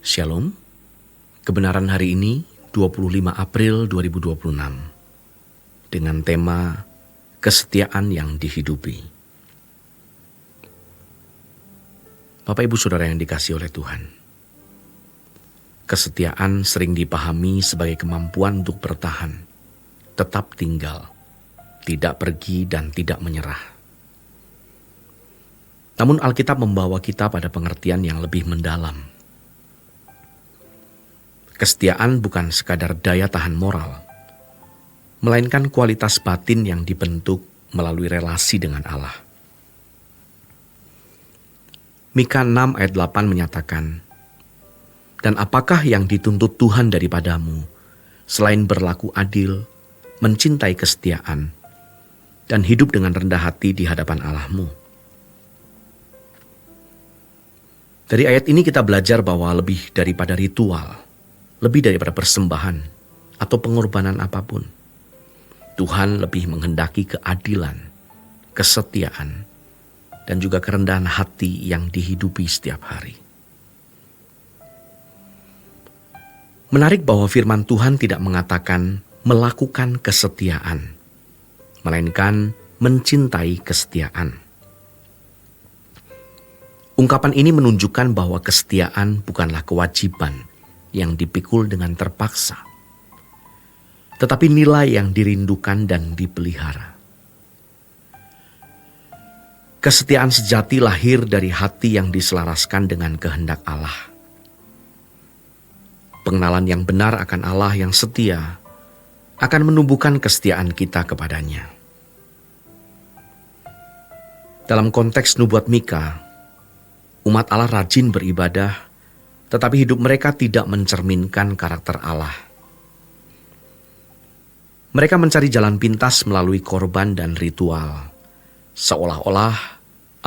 Shalom, kebenaran hari ini 25 April 2026 dengan tema kesetiaan yang dihidupi. Bapak Ibu Saudara yang dikasihi oleh Tuhan, kesetiaan sering dipahami sebagai kemampuan untuk bertahan, tetap tinggal, tidak pergi dan tidak menyerah. Namun Alkitab membawa kita pada pengertian yang lebih mendalam. Kesetiaan bukan sekadar daya tahan moral, melainkan kualitas batin yang dibentuk melalui relasi dengan Allah. Mika 6 ayat 8 menyatakan, "Dan apakah yang dituntut Tuhan daripadamu, selain berlaku adil, mencintai kesetiaan, dan hidup dengan rendah hati di hadapan Allahmu?" Dari ayat ini kita belajar bahwa lebih daripada ritual, lebih daripada persembahan atau pengorbanan apapun, Tuhan lebih menghendaki keadilan, kesetiaan, dan juga kerendahan hati yang dihidupi setiap hari. Menarik bahwa firman Tuhan tidak mengatakan melakukan kesetiaan, melainkan mencintai kesetiaan. Ungkapan ini menunjukkan bahwa kesetiaan bukanlah kewajiban yang dipikul dengan terpaksa, tetapi nilai yang dirindukan dan dipelihara. Kesetiaan sejati lahir dari hati yang diselaraskan dengan kehendak Allah. Pengenalan yang benar akan Allah yang setia akan menumbuhkan kesetiaan kita kepadanya. Dalam konteks nubuat Mika, umat Allah rajin beribadah, tetapi hidup mereka tidak mencerminkan karakter Allah. Mereka mencari jalan pintas melalui korban dan ritual, seolah-olah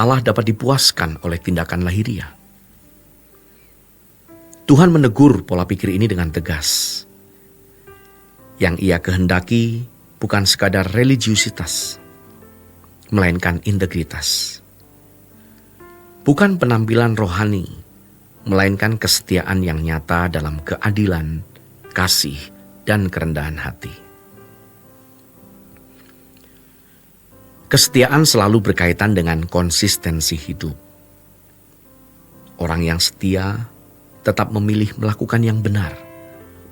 Allah dapat dipuaskan oleh tindakan lahiriah. Tuhan menegur pola pikir ini dengan tegas. Yang Ia kehendaki bukan sekadar religiusitas, melainkan integritas. Bukan penampilan rohani, melainkan kesetiaan yang nyata dalam keadilan, kasih, dan kerendahan hati. Kesetiaan selalu berkaitan dengan konsistensi hidup. Orang yang setia tetap memilih melakukan yang benar,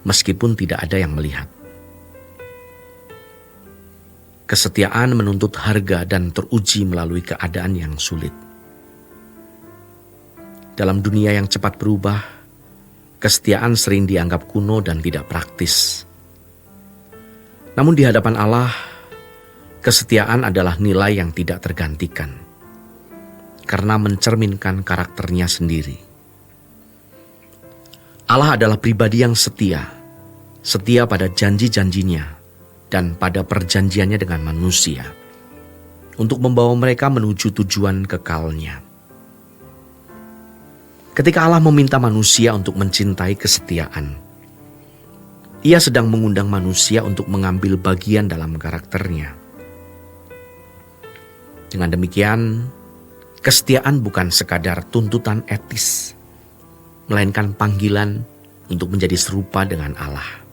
meskipun tidak ada yang melihat. Kesetiaan menuntut harga dan teruji melalui keadaan yang sulit. Dalam dunia yang cepat berubah, kesetiaan sering dianggap kuno dan tidak praktis. Namun di hadapan Allah, kesetiaan adalah nilai yang tidak tergantikan, karena mencerminkan karakternya sendiri. Allah adalah pribadi yang setia pada janji-janjinya dan pada perjanjiannya dengan manusia, untuk membawa mereka menuju tujuan kekalnya. Ketika Allah meminta manusia untuk mencintai kesetiaan, Ia sedang mengundang manusia untuk mengambil bagian dalam karakternya. Dengan demikian, kesetiaan bukan sekadar tuntutan etis, melainkan panggilan untuk menjadi serupa dengan Allah.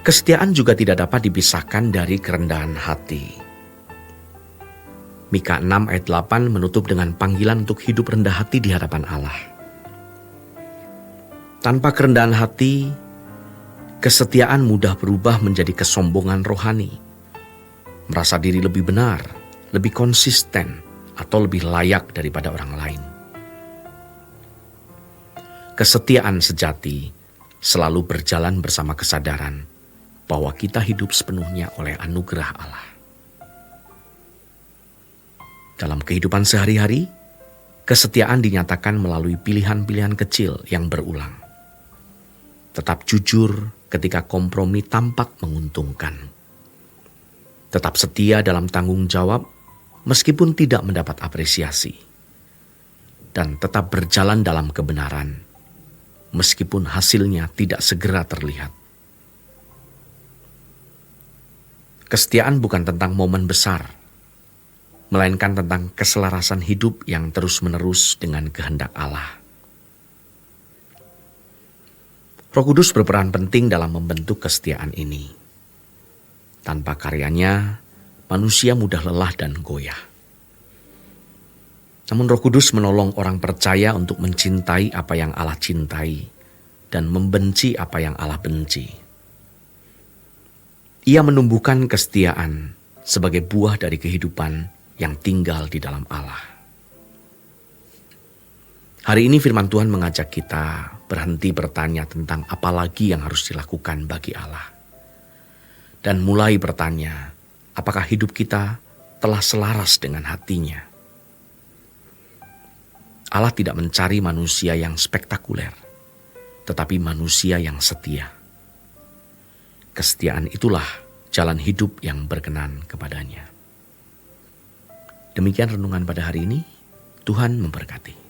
Kesetiaan juga tidak dapat dipisahkan dari kerendahan hati. Mika 6 ayat 8 menutup dengan panggilan untuk hidup rendah hati di hadapan Allah. Tanpa kerendahan hati, kesetiaan mudah berubah menjadi kesombongan rohani. Merasa diri lebih benar, lebih konsisten, atau lebih layak daripada orang lain. Kesetiaan sejati selalu berjalan bersama kesadaran bahwa kita hidup sepenuhnya oleh anugerah Allah. Dalam kehidupan sehari-hari, kesetiaan dinyatakan melalui pilihan-pilihan kecil yang berulang. Tetap jujur ketika kompromi tampak menguntungkan. Tetap setia dalam tanggung jawab meskipun tidak mendapat apresiasi. Dan tetap berjalan dalam kebenaran meskipun hasilnya tidak segera terlihat. Kesetiaan bukan tentang momen besar, melainkan tentang keselarasan hidup yang terus-menerus dengan kehendak Allah. Roh Kudus berperan penting dalam membentuk kesetiaan ini. Tanpa karyanya, manusia mudah lelah dan goyah. Namun Roh Kudus menolong orang percaya untuk mencintai apa yang Allah cintai dan membenci apa yang Allah benci. Ia menumbuhkan kesetiaan sebagai buah dari kehidupan yang tinggal di dalam Allah. Hari ini firman Tuhan mengajak kita berhenti bertanya tentang apa lagi yang harus dilakukan bagi Allah. Dan mulai bertanya, apakah hidup kita telah selaras dengan hatinya? Allah tidak mencari manusia yang spektakuler, tetapi manusia yang setia. Kesetiaan itulah jalan hidup yang berkenan kepadanya. Demikian renungan pada hari ini. Tuhan memberkati.